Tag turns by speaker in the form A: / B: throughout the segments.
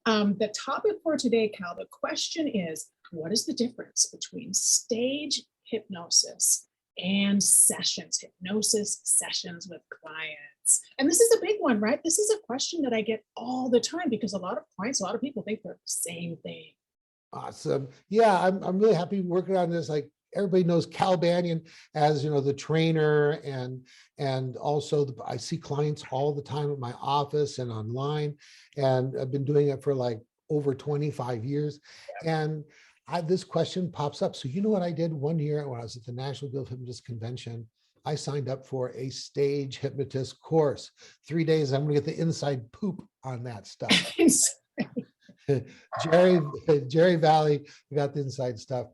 A: The topic for today, Cal, the question is, what is the difference between stage hypnosis and hypnosis sessions with clients? And this is a big one, right? This is a question that I get all the time because a lot of clients, a lot of people think they're the same thing.
B: Awesome. Yeah, I'm really happy working on this. Like everybody knows Cal Banyan as, the trainer, and also I see clients all the time at my office and online, and I've been doing it for like over 25 years. And this question pops up. So you know what I did one year when I was at the National Guild of Hypnotists Convention? I signed up for a stage hypnotist course. 3 days, I'm gonna get the inside poop on that stuff. Jerry Valley, we got the inside stuff.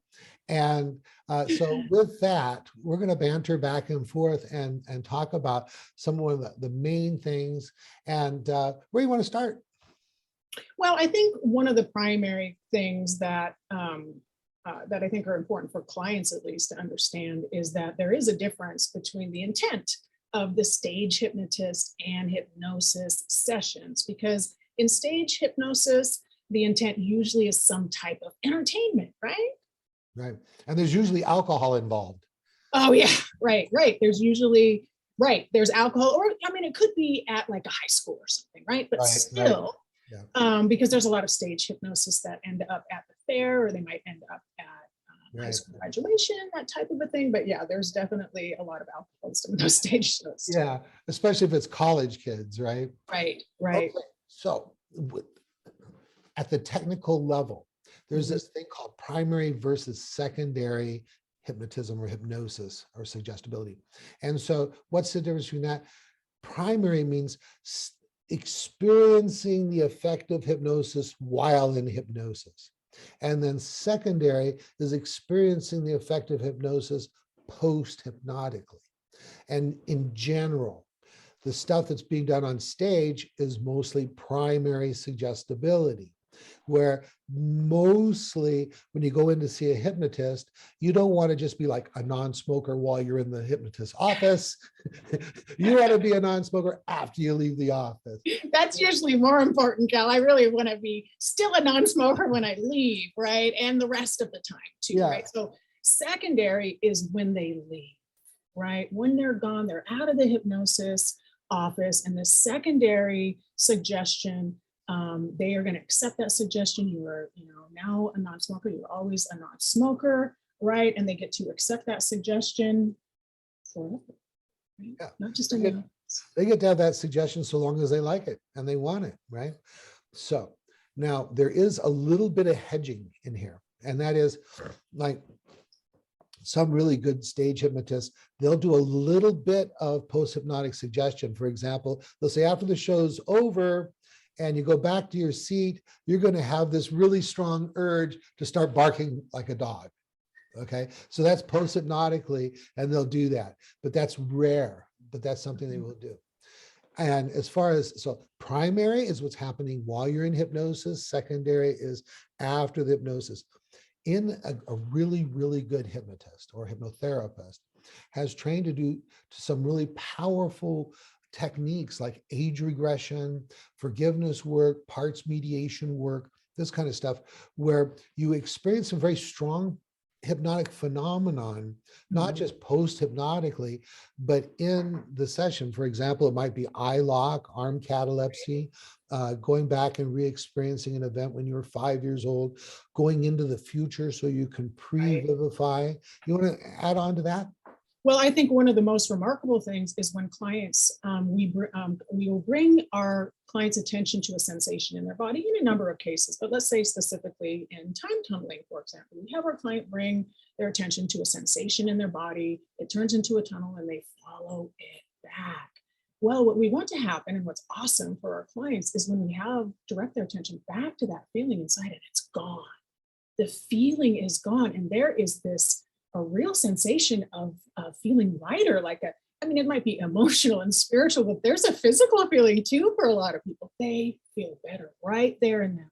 B: And so with that, we're going to banter back and forth and talk about some of the main things. And where do you want to start?
A: Well, I think one of the primary things that that I think are important for clients, at least, to understand is that there is a difference between the intent of the stage hypnotist and hypnosis sessions, because in stage hypnosis, the intent usually is some type of entertainment, right?
B: Right. And there's usually alcohol involved.
A: Oh yeah, right. There's usually, there's alcohol, or I mean, it could be at like a high school or something, right? But still, yeah. Because there's a lot of stage hypnosis that end up at the fair, or they might end up at high school graduation, that type of a thing. But yeah, there's definitely a lot of alcohol in some of those stage shows.
B: Yeah, especially if it's college kids, right?
A: Right.
B: Okay. So at the technical level, there's this thing called primary versus secondary hypnotism or hypnosis or suggestibility. And so what's the difference between that? Primary means experiencing the effect of hypnosis while in hypnosis. And then secondary is experiencing the effect of hypnosis post-hypnotically. And in general, the stuff that's being done on stage is mostly primary suggestibility, where mostly when you go in to see a hypnotist, you don't want to just be like a non-smoker while you're in the hypnotist's office. You want to be a non-smoker after you leave the office.
A: That's usually more important, Cal. I really want to be still a non-smoker when I leave, right? And the rest of the time too, right? So secondary is when they leave, right? When they're gone, they're out of the hypnosis office, and the secondary suggestion, they are going to accept that suggestion. You are, now a non-smoker. You were always a non-smoker, right? And they get to accept that suggestion forever, right? Yeah. Not just
B: they get to have that suggestion so long as they like it and they want it, right? So now there is a little bit of hedging in here, and that is like some really good stage hypnotists, they'll do a little bit of post-hypnotic suggestion. For example, they'll say after the show's over and you go back to your seat, you're going to have this really strong urge to start barking like a dog. Okay, so that's post-hypnotically, and they'll do that, but that's rare, but that's something they will do. And as far as, so primary is what's happening while you're in hypnosis, secondary is after the hypnosis. In a really, really good hypnotist or hypnotherapist has trained to do some really powerful techniques like age regression, forgiveness work, parts mediation work, this kind of stuff, where you experience some very strong hypnotic phenomenon, not just post-hypnotically, but in the session. For example, it might be eye lock, arm catalepsy, going back and re-experiencing an event when you were 5 years old, going into the future so you can pre-vivify. You want to add on to that?
A: Well, I think one of the most remarkable things is when clients, we will bring our clients' attention to a sensation in their body in a number of cases, but let's say specifically in time tunneling, for example, we have our client bring their attention to a sensation in their body, it turns into a tunnel and they follow it back. Well, what we want to happen and what's awesome for our clients is when we direct their attention back to that feeling inside it, it's gone. The feeling is gone, and there is a real sensation of feeling lighter, it might be emotional and spiritual, but there's a physical feeling too for a lot of people. They feel better right there in that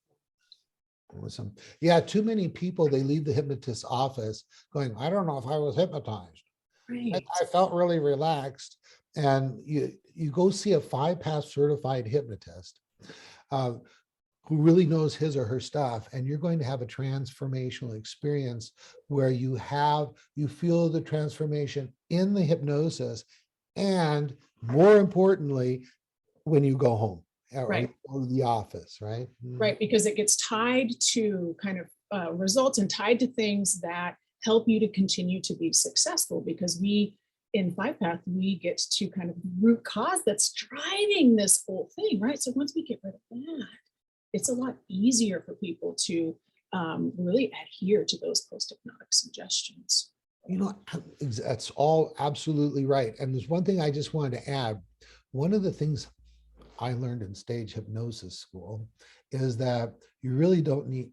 A: moment.
B: Awesome. Yeah, too many people, they leave the hypnotist's office going, I don't know if I was hypnotized. Right. I felt really relaxed. And you go see a 5-pass certified hypnotist. who really knows his or her stuff, and you're going to have a transformational experience where you feel the transformation in the hypnosis, and more importantly, when you go home or you
A: Right.
B: go to the office, right?
A: Right, because it gets tied to kind of results and tied to things that help you to continue to be successful, because in Five Path, we get to kind of the root cause that's driving this whole thing, right? So once we get rid of that, it's a lot easier for people to really adhere to those post-hypnotic suggestions.
B: That's all absolutely right. And there's one thing I just wanted to add. One of the things I learned in stage hypnosis school is that you really don't need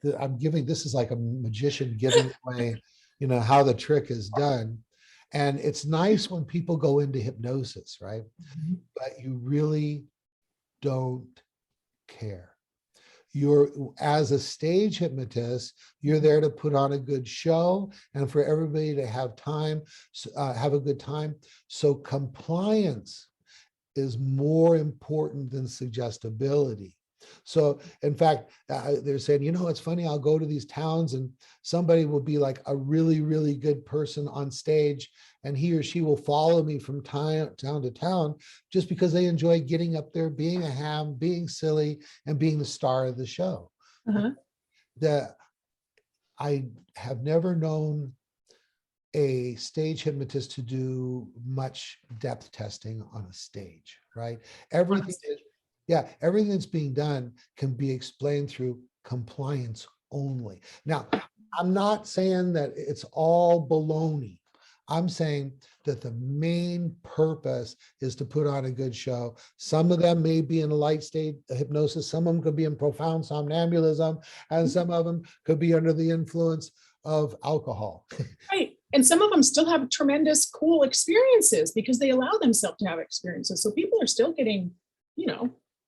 B: this is like a magician giving away, how the trick is done. And it's nice when people go into hypnosis, right?
A: Mhm.
B: But you really don't care. As a stage hypnotist, you're there to put on a good show and for everybody to have have a good time. So compliance is more important than suggestibility. So in fact, they're saying, it's funny, I'll go to these towns and somebody will be like a really, really good person on stage, and he or she will follow me from town to town just because they enjoy getting up there, being a ham, being silly, and being the star of the show.
A: Uh-huh.
B: I have never known a stage hypnotist to do much depth testing on a stage, right? Everything that's being done can be explained through compliance only. Now, I'm not saying that it's all baloney. I'm saying that the main purpose is to put on a good show. Some of them may be in a light state hypnosis, some of them could be in profound somnambulism, and some of them could be under the influence of alcohol.
A: Right. And some of them still have tremendous cool experiences because they allow themselves to have experiences. So people are still getting,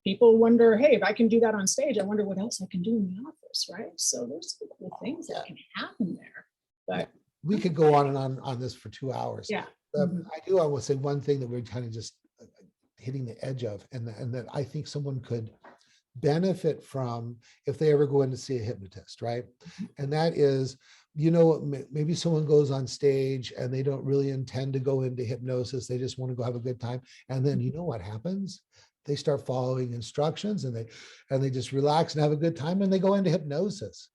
A: people wonder, hey, if I can do that on stage, I wonder what else I can do in the office, right? So there's some cool things that can happen there. But
B: we could go on and on this for 2 hours.
A: yeah.
B: But I want to say one thing that we're kind of just hitting the edge of, and that I think someone could benefit from if they ever go in to see a hypnotist, right? And that is, maybe someone goes on stage and they don't really intend to go into hypnosis. They just want to go have a good time. And then what happens? They start following instructions and they just relax and have a good time and they go into hypnosis.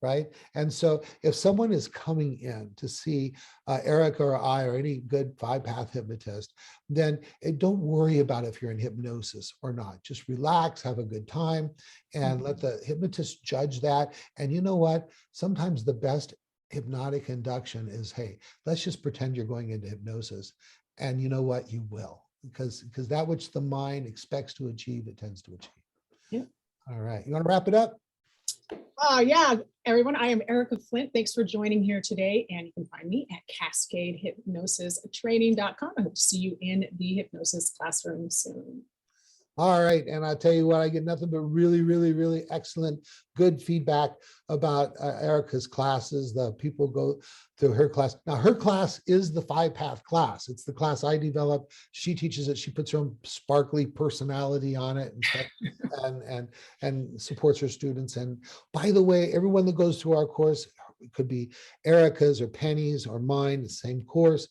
B: Right. And so if someone is coming in to see Erika or I or any good 5-path hypnotist, then don't worry about if you're in hypnosis or not. Just relax, have a good time, and let the hypnotist judge that. And you know what? Sometimes the best hypnotic induction is, hey, let's just pretend you're going into hypnosis. And you know what? You will, because that which the mind expects to achieve, it tends to achieve.
A: Yeah.
B: All right. You want to wrap it up?
A: Yeah, everyone, I am Erika Flint. Thanks for joining here today. And you can find me at CascadeHypnosisTraining.com. I hope to see you in the hypnosis classroom soon.
B: All right. And I'll tell you what, I get nothing but really, really, really excellent, good feedback about Erika's classes. The people go through her class. Now, her class is the 5-path class. It's the class I developed. She teaches it. She puts her own sparkly personality on it and stuff, and supports her students. And by the way, everyone that goes through our course, it could be Erika's or Penny's or mine, the same course.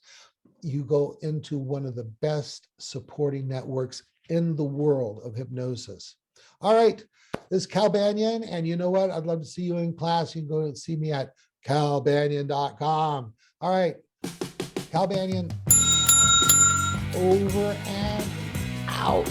B: You go into one of the best supporting networks in the world of hypnosis. All right, this is Cal Banyan, and you know what? I'd love to see you in class. You can go and see me at calbanyan.com. All right, Cal Banyan, over and out.